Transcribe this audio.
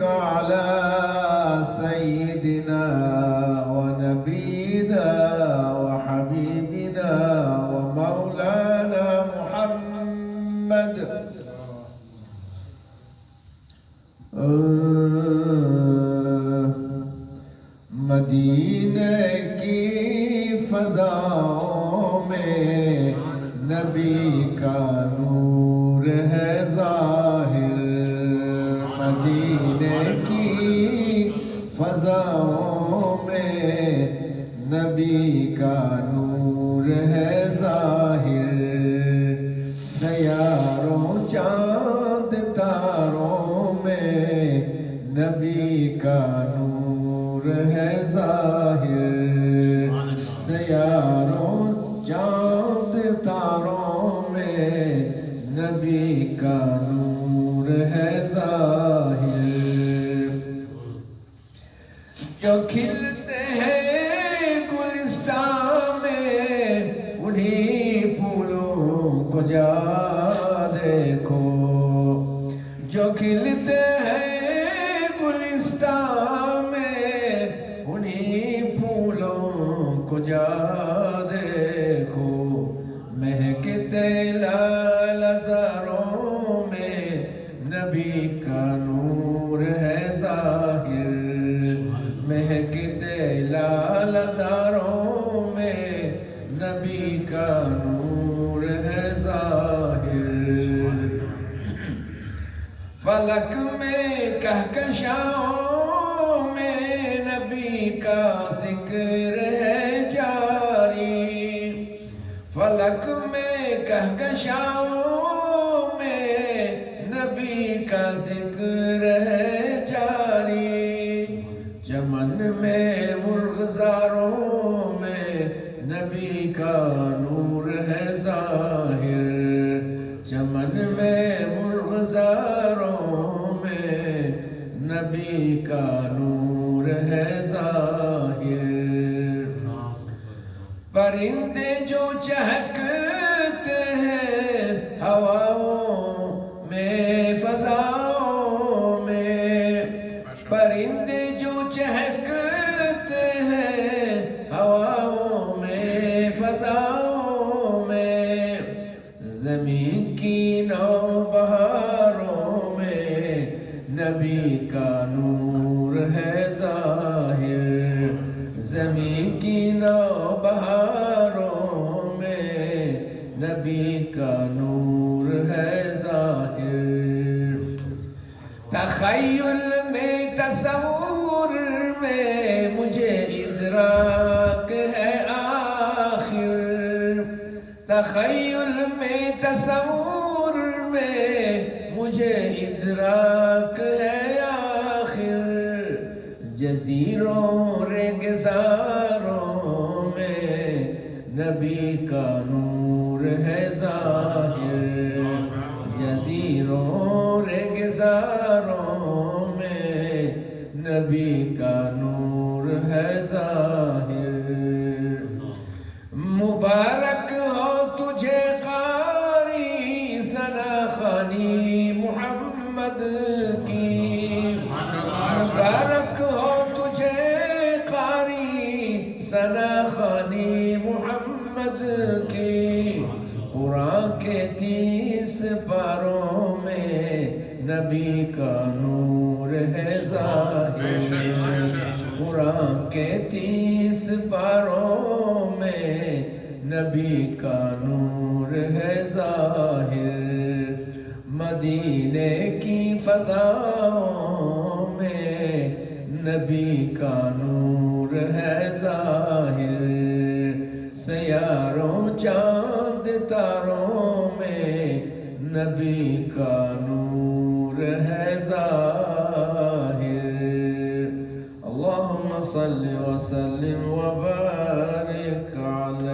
على سيدنا ونبينا وحبيبنا ومولانا محمد مدینے کی فضاؤں میں نبی کا نور ہے ظاہر مدینے کی فضاؤں میں نبی کا نور ہے ظاہر سیاروں چاند تاروں میں نبی کا نور ہے ظاہر سیاروں چاند تاروں میں نبی کا نور ہے ظاہر جو کھلتے ہیں گلستان میں انہی پھولوں کو جا دیکھو جو کھلتے ہیں گلستان میں انہی پھولوں کو جا دیکھو مہکتے لال زاروں میں نبی کا نور ہے ظاہر مہکتے لال زاروں میں نبی کا نور ہے ظاہر فلک میں کہکشاؤں میں نبی کا ذکر ہے جاری فلک میں کہکشاؤں میں نبی کا ذکر ہے جاری چمن میں مرغزاروں میں نبی کا نور ہے ظاہر چمن میں مرغزاروں میں نبی کا نور ہے ظاہر پرندے جو چہکتے ہیں ہواؤں میں فضاؤں میں پرندے جو چہکتے ہیں ہواؤں میں فضاؤں میں زمین کی نو بہاروں میں نبی کا نور ہے ظاہر زمین کی نو بہاروں میں نبی کا نور ہے ظاہر تخیل میں تصور میں مجھے ادراک ہے آخر تخیل میں تصور میں مجھے ادراک ہے آخر جزیروں ریگزاروں میں نبی کا نور ہے ظاہر جزیروں ریگزاروں میں نبی کا نور ہے ظاہر مبارک ہو تجھے قاری ثنا خوانی محمد کی مبارک ہو تجھے قاری ثنا خوانی محمد کی قرآن کے 30 پاروں میں نبی کا نور ہے ظاہر قرآن کے 30 پاروں میں نبی کا نور ہے ظاہر مدینے کی فضاؤں میں نبی کا نور ہے ظاہر سیاروں چاند تاروں میں نبی کا نور ہے ظاہر اللہم صل وسلم وبارک علی